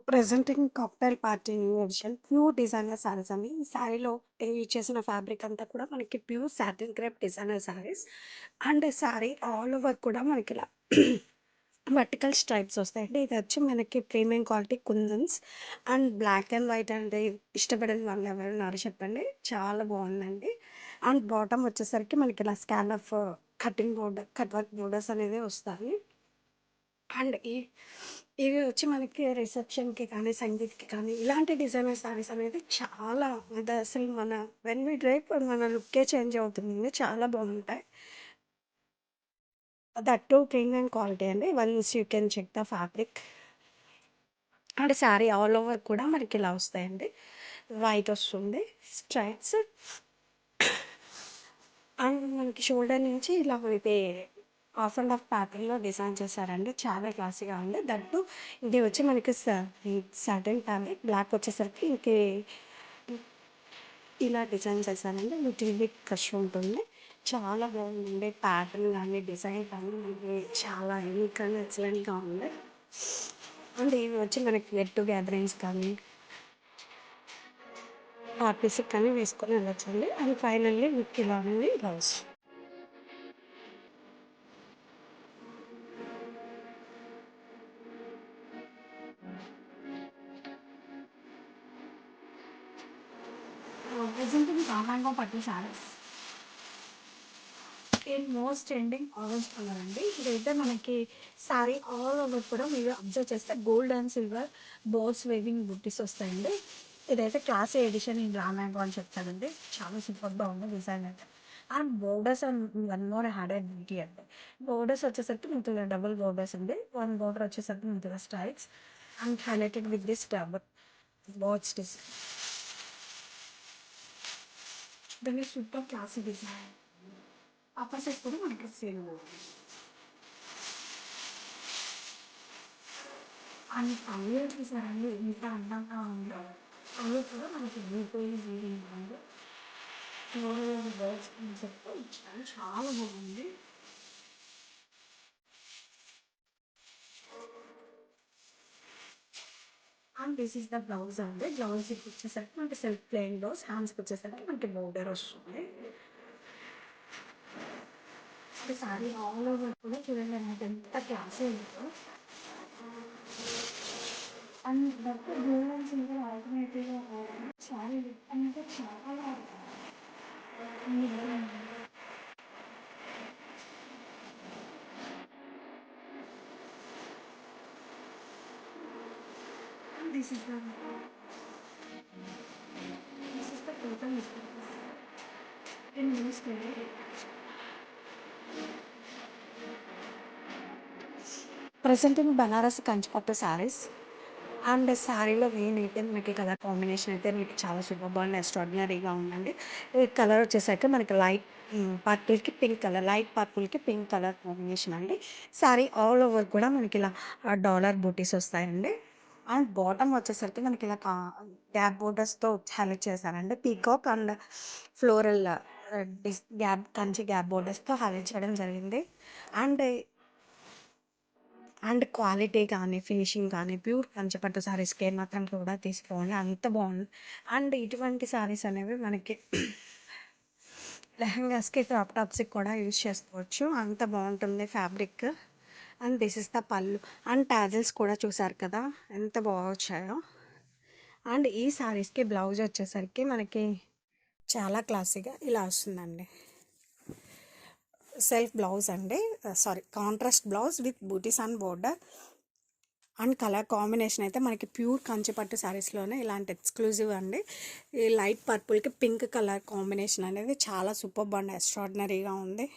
Presenting cocktail party new edition pure designer saris అండి. ఈ సారీలో యూజ్ చేసిన ఫ్యాబ్రిక్ అంతా కూడా మనకి pure satin crepe designer saris. And sari all over కూడా మనకి ఇలా వర్టికల్ స్ట్రైప్స్ వస్తాయండి. ఇది వచ్చి మనకి premium quality kundans and black and white అంటే ఇష్టపడని వాళ్ళు ఎవరున్నారు చెప్పండి, చాలా బాగుందండి. అండ్ బాటమ్ వచ్చేసరికి మనకి ఇలా scan of cutting border cut work borders అనేది వస్తాయి. అండ్ ఇవి వచ్చి మనకి రిసెప్షన్‌కి కానీ, సంగీత్‌కి కానీ ఇలాంటి డిజైనర్ శారీస్ అనేది చాలా అది అసలు మన వెన్ వి డ్రైప్ మన లుక్కే చేంజ్ అవుతుంది. చాలా బాగుంటాయి. దట్ టూ ప్రీమియం క్వాలిటీ అండి. Once you can check the fabric. And sari all over కూడా మనకి ఇలా వస్తాయండి. వైట్ వస్తుంది. స్ట్రైప్స్ అండ్ మనకి షోల్డర్ నుంచి ఇలా ఇది హాఫ్ అండ్ హాఫ్ ప్యాటర్న్‌లో డిజైన్ చేశారండి. చాలా క్లాసీగా ఉంది. దట్ టూ ఇది వచ్చి మనకి సాటిన్ ఫ్యాబ్రిక్. బ్లాక్ వచ్చేసరికి ఇలా డిజైన్ చేశారండి. లిటిల్ బిట్ క్రష్ ఉంటుంది. చాలా బాగుందండి. ప్యాటర్న్ కానీ, డిజైన్ కానీ మనకి చాలా యూనిక్ అండ్ ఎక్సలెంట్‌గా ఉంది. అండ్ ఇవి వచ్చి మనకి గెట్ టు గ్యాదరింగ్స్ కానీ, పార్టీస్‌కి కానీ వేసుకొని వెళ్ళొచ్చండి. అండ్ ఫైనల్లీ మీకు ఇలా ఉంది బ్లౌజ్. ప్రెజెంటింగ్ రామాంగం పట్టు saris. In most trending orange colour అండి. ఇదైతే మనకి శారీ ఆల్ ఓవర్ కూడా మీరు అబ్జర్వ్ చేస్తే gold and silver boards weaving బుట్టీస్ వస్తాయండి. ఇదైతే క్లాసీ ఎడిషన్ ఇన్ రామాంగో అని చెప్తానండి. చాలా సూపర్‌గా ఉంది డిజైన్ అయితే. And borders and one more added beauty అండి. బోర్డర్స్ వచ్చేసరికి మీకు డబుల్ బోర్డర్స్ అండి. వన్ బోర్డర్ వచ్చేసరికి మీకు stripes and highlighted with this double boards design. దాని super classy design. Upper side కూడా మనకి సేమ్ అండ్ పళ్ళు చూసారండి ఎంత అందంగా ఉందో. పళ్ళు కూడా మనకి ఉంది. బర్డ్స్ కాన్సెప్ట్ ఇచ్చారు, చాలా బాగుంది. And this is the blouse అండి. బ్లౌజ్కి వచ్చేసరికి మనకి సెల్ఫ్ ప్లెయిన్ బ్లౌజ్, హ్యాండ్స్కి వచ్చేసరికి మనకి బోర్డర్ వస్తుంది. సారీ ఆల్ ఓవర్ కూడా చూడండి మనకి ఎంత క్లాసీ ఉందో. And that gold and silver ఆల్టర్నేటివ్గా సారీ అంటే చాలా this is the total in news presenting Banaras Kanchipattu saris. And శారీలో మెయిన్ అయితే మనకి కలర్ కాంబినేషన్ అయితే మీకు చాలా సూపర్ బాగుంది, ఎక్స్ట్రాడినరీగా ఉందండి. ఈ కలర్ వచ్చేసరికి మనకి లైట్ పర్పుల్కి పింక్ కలర్, లైట్ పర్పుల్కి పింక్ కలర్ కాంబినేషన్ అండి. శారీ ఆల్ ఓవర్ కూడా మనకి ఇలా డాలర్ బూటీస్ వస్తాయండి. అండ్ బాటమ్ వచ్చేసరికి మనకి ఇలా గ్యాప్ బోర్డర్స్తో హైలైట్ చేశారండి. Peacock and floral gap Kanchi gap బోర్డర్స్తో హైలైట్ చేయడం జరిగింది. అండ్ అండ్ క్వాలిటీ కానీ, ఫినిషింగ్ కానీ ప్యూర్ కంచిపట్టు శారీస్‌కి ఏమాత్రం కూడా తీసిపోవండి. అంత బాగుంది. అండ్ ఇటువంటి శారీస్ అనేవి మనకి లెహెంగాస్‌కి, క్రాప్ టాప్స్‌కి కూడా యూజ్ చేసుకోవచ్చు. అంత బాగుంటుంది fabric. And this is the పళ్ళు. అండ్ టాజిల్స్ కూడా చూసారు కదా ఎంత బాగా వచ్చాయో. అండ్ ఈ శారీస్‌కి బ్లౌజ్ వచ్చేసరికి మనకి చాలా క్లాసీగా ఇలా వస్తుందండి. సెల్ఫ్ బ్లౌజ్ అండి, sari contrast blouse with butis and border. And colour combination అయితే మనకి ప్యూర్ కంచిపట్టు శారీస్లోనే ఇలాంటి ఎక్స్క్లూజివ్ అండి. ఈ లైట్ పర్పుల్కి పింక్ కలర్ కాంబినేషన్ అనేది చాలా సూపర్బ్ అండ్ ఎక్స్ట్రాడినరీగా ఉంది.